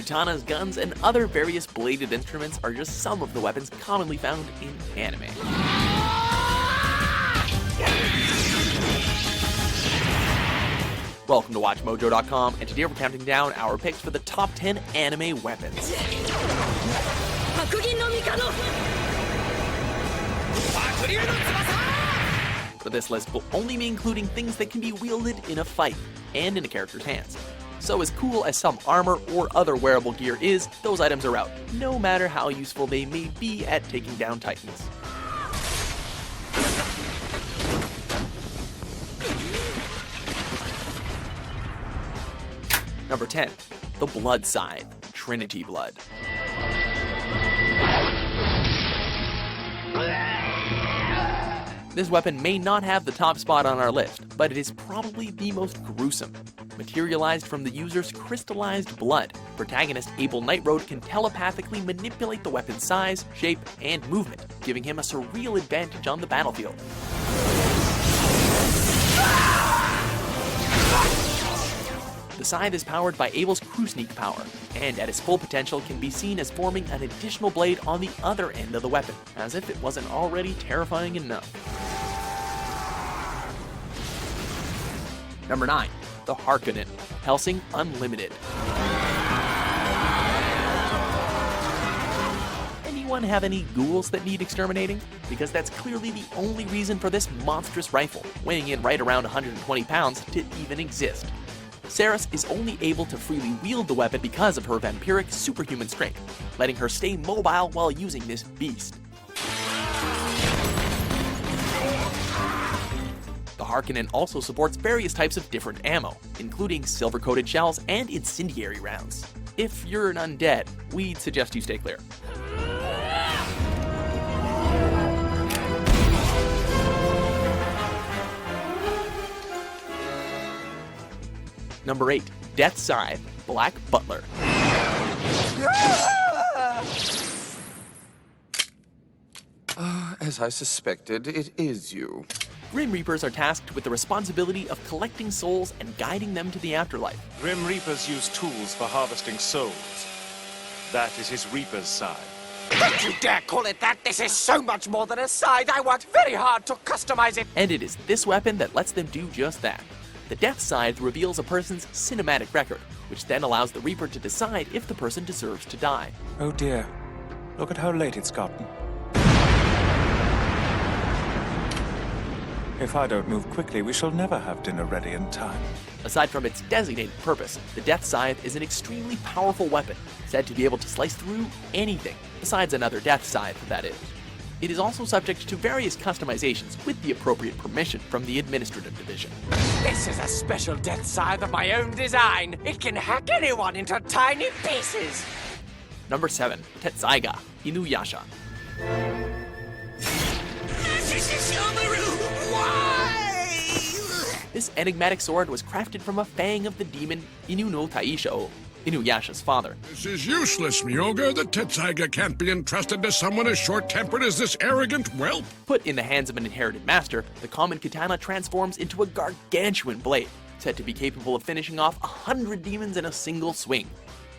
Katanas, guns, and other various bladed instruments are just some of the weapons commonly found in anime. Welcome to WatchMojo.com, and today we're counting down our picks for the top 10 anime weapons. For this list, we'll only be including things that can be wielded in a fight and in a character's hands. So as cool as some armor or other wearable gear is, those items are out, no matter how useful they may be at taking down titans. Number 10. The Blood Scythe, Trinity Blood. This weapon may not have the top spot on our list, but it is probably the most gruesome. Materialized from the user's crystallized blood, protagonist Abel Nightroad can telepathically manipulate the weapon's size, shape, and movement, giving him a surreal advantage on the battlefield. The scythe is powered by Abel's crew sneak power, and at its full potential can be seen as forming an additional blade on the other end of the weapon, as if it wasn't already terrifying enough. Number 9. The Harkonnen, Helsing Unlimited. Anyone have any ghouls that need exterminating? Because that's clearly the only reason for this monstrous rifle, weighing in right around 120 pounds, to even exist. Saris is only able to freely wield the weapon because of her vampiric superhuman strength, letting her stay mobile while using this beast. The Harkonnen also supports various types of different ammo, including silver-coated shells and incendiary rounds. If you're an undead, we'd suggest you stay clear. Number 8. Death Scythe, Black Butler. As I suspected, it is you. Grim Reapers are tasked with the responsibility of collecting souls and guiding them to the afterlife. Grim Reapers use tools for harvesting souls. That is his Reaper's side. Don't you dare call it that! This is so much more than a scythe! I worked very hard to customize it! And it is this weapon that lets them do just that. The Death Scythe reveals a person's cinematic record, which then allows the Reaper to decide if the person deserves to die. Oh dear. Look at how late it's gotten. If I don't move quickly, we shall never have dinner ready in time. Aside from its designated purpose, the Death Scythe is an extremely powerful weapon, said to be able to slice through anything, besides another Death Scythe, that is. It is also subject to various customizations with the appropriate permission from the Administrative Division. This is a special death scythe of my own design. It can hack anyone into tiny pieces. Number 7. Tetsaiga, Inuyasha. This enigmatic sword was crafted from a fang of the demon Inu no Taisho, Inuyasha's father. This is useless, Myoga. The Tetsaiga can't be entrusted to someone as short-tempered as this arrogant whelp. Put in the hands of an inherited master, the common katana transforms into a gargantuan blade, said to be capable of finishing off 100 demons in a single swing.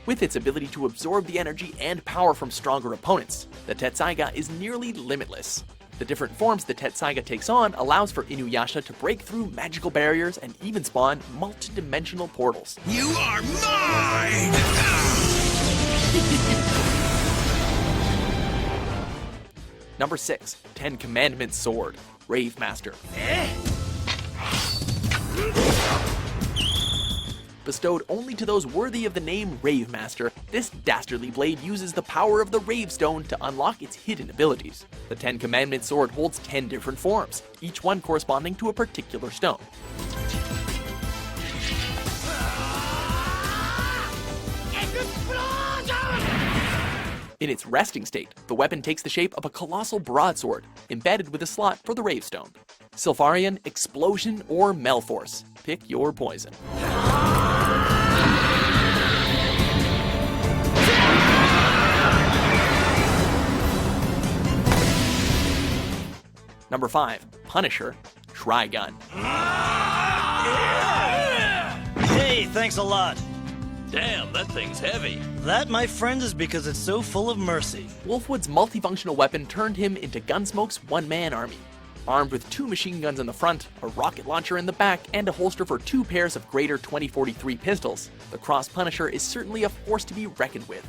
With its ability to absorb the energy and power from stronger opponents, the Tetsaiga is nearly limitless. The different forms the Tetsaiga takes on allows for Inuyasha to break through magical barriers and even spawn multi-dimensional portals. You are mine! Number 6. Ten Commandments Sword, Rave Master. Bestowed only to those worthy of the name Rave Master, this dastardly blade uses the power of the Rave Stone to unlock its hidden abilities. The Ten Commandments sword holds 10 different forms, each one corresponding to a particular stone. In its resting state, the weapon takes the shape of a colossal broadsword, embedded with a slot for the Rave Stone. Sylpharian, Explosion, or Melforce. Pick your poison. Number 5. Punisher, Trigun. Hey, thanks a lot. Damn, that thing's heavy. That, my friend, is because it's so full of mercy. Wolfwood's multifunctional weapon turned him into Gunsmoke's one-man army. Armed with 2 machine guns in the front, a rocket launcher in the back, and a holster for 2 pairs of greater 2043 pistols, the Cross Punisher is certainly a force to be reckoned with.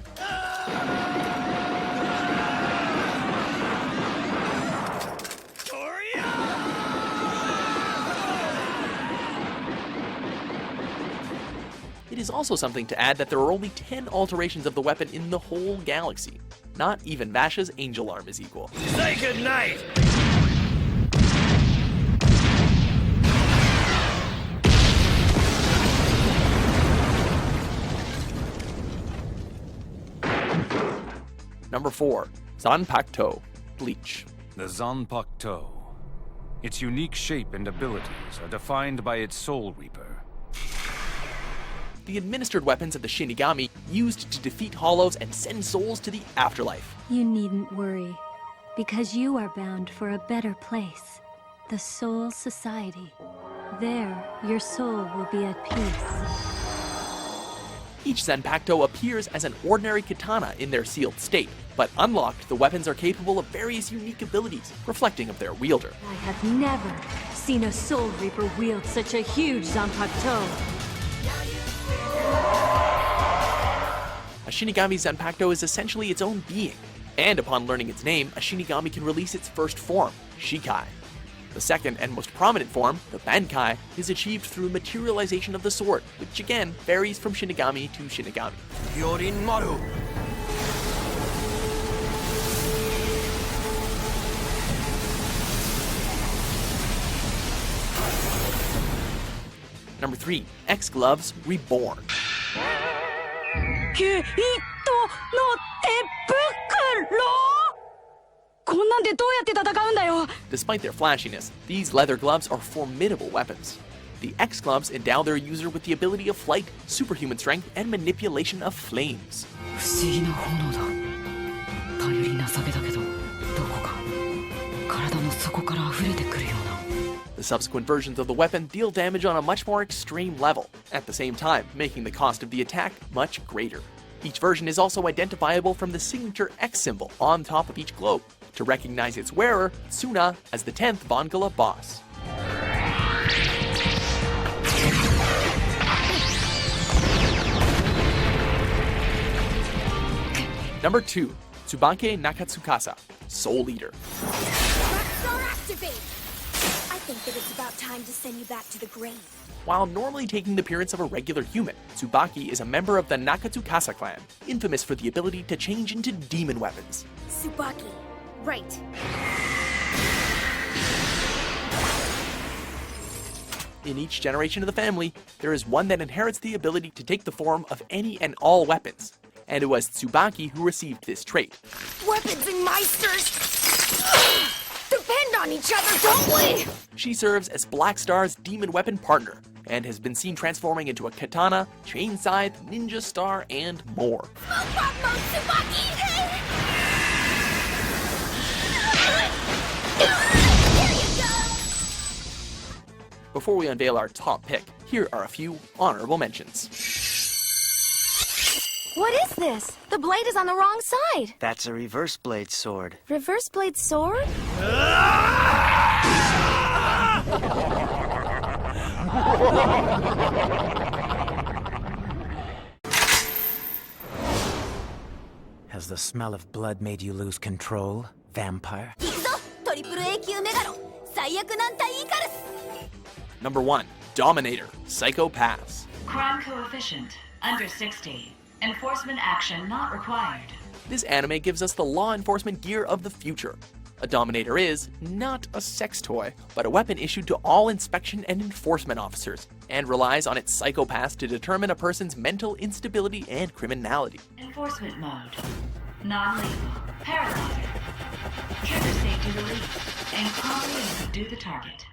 It is also something to add that there are only 10 alterations of the weapon in the whole galaxy. Not even Vash's Angel Arm is equal. Say goodnight! Number 4. Zanpakuto, Bleach. The Zanpakuto. Its unique shape and abilities are defined by its Soul Reaper. The administered weapons of the Shinigami used to defeat Hollows and send souls to the afterlife. You needn't worry, because you are bound for a better place, the Soul Society. There, your soul will be at peace. Each Zanpakuto appears as an ordinary katana in their sealed state, but unlocked, the weapons are capable of various unique abilities, reflecting of their wielder. I have never seen a Soul Reaper wield such a huge Zanpakuto. A Shinigami Zanpakuto is essentially its own being, and upon learning its name, a Shinigami can release its first form, Shikai. The second and most prominent form, the Bankai, is achieved through materialization of the sword, which again varies from Shinigami to Shinigami. Yorin Maru! Number 3. X-Gloves Reborn. Despite their flashiness, these leather gloves are formidable weapons. The X-Gloves endow their user with the ability of flight, superhuman strength, and manipulation of flames. The subsequent versions of the weapon deal damage on a much more extreme level, at the same time making the cost of the attack much greater. Each version is also identifiable from the signature X symbol on top of each globe, to recognize its wearer, Tsuna, as the 10th Vongala boss. Number 2. Tsubake Nakatsukasa, Soul Eater. Star activate! I think that it's about time to send you back to the grave. While normally taking the appearance of a regular human, Tsubaki is a member of the Nakatsukasa clan, infamous for the ability to change into demon weapons. Tsubaki. Right. In each generation of the family, there is one that inherits the ability to take the form of any and all weapons, and it was Tsubaki who received this trait. Weapons and meisters depend on each other, don't we? She serves as Black Star's demon weapon partner, and has been seen transforming into a katana, chain scythe, ninja star, and more. Smoke bomb mode, Tsubaki! Here you go! Before we unveil our top pick, here are a few honorable mentions. What is this? The blade is on the wrong side. That's a reverse blade sword. Reverse blade sword? Has the smell of blood made you lose control, vampire? Number 1. Dominator, Psycho Pass. Crime coefficient, under 60. Enforcement action not required. This anime gives us the law enforcement gear of the future. A Dominator is not a sex toy, but a weapon issued to all inspection and enforcement officers, and relies on its Psycho Pass to determine a person's mental instability and criminality. Enforcement mode. Non-lethal. Paralyzer. Trigger safety release. And calmly subdue the target.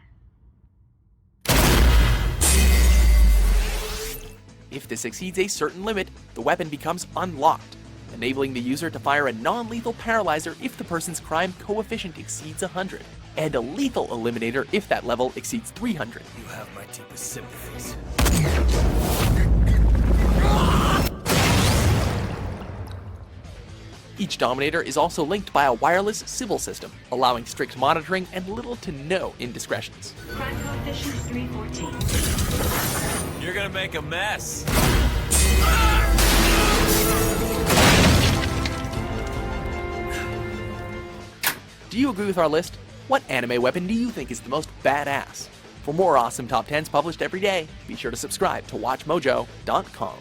If this exceeds a certain limit, the weapon becomes unlocked, enabling the user to fire a non-lethal paralyzer if the person's crime coefficient exceeds 100, and a lethal eliminator if that level exceeds 300. You have my deepest sympathies. Each Dominator is also linked by a wireless civil system, allowing strict monitoring and little to no indiscretions. Crime coefficient 314. You're gonna make a mess. Do you agree with our list? What anime weapon do you think is the most badass? For more awesome top 10s published every day, be sure to subscribe to WatchMojo.com.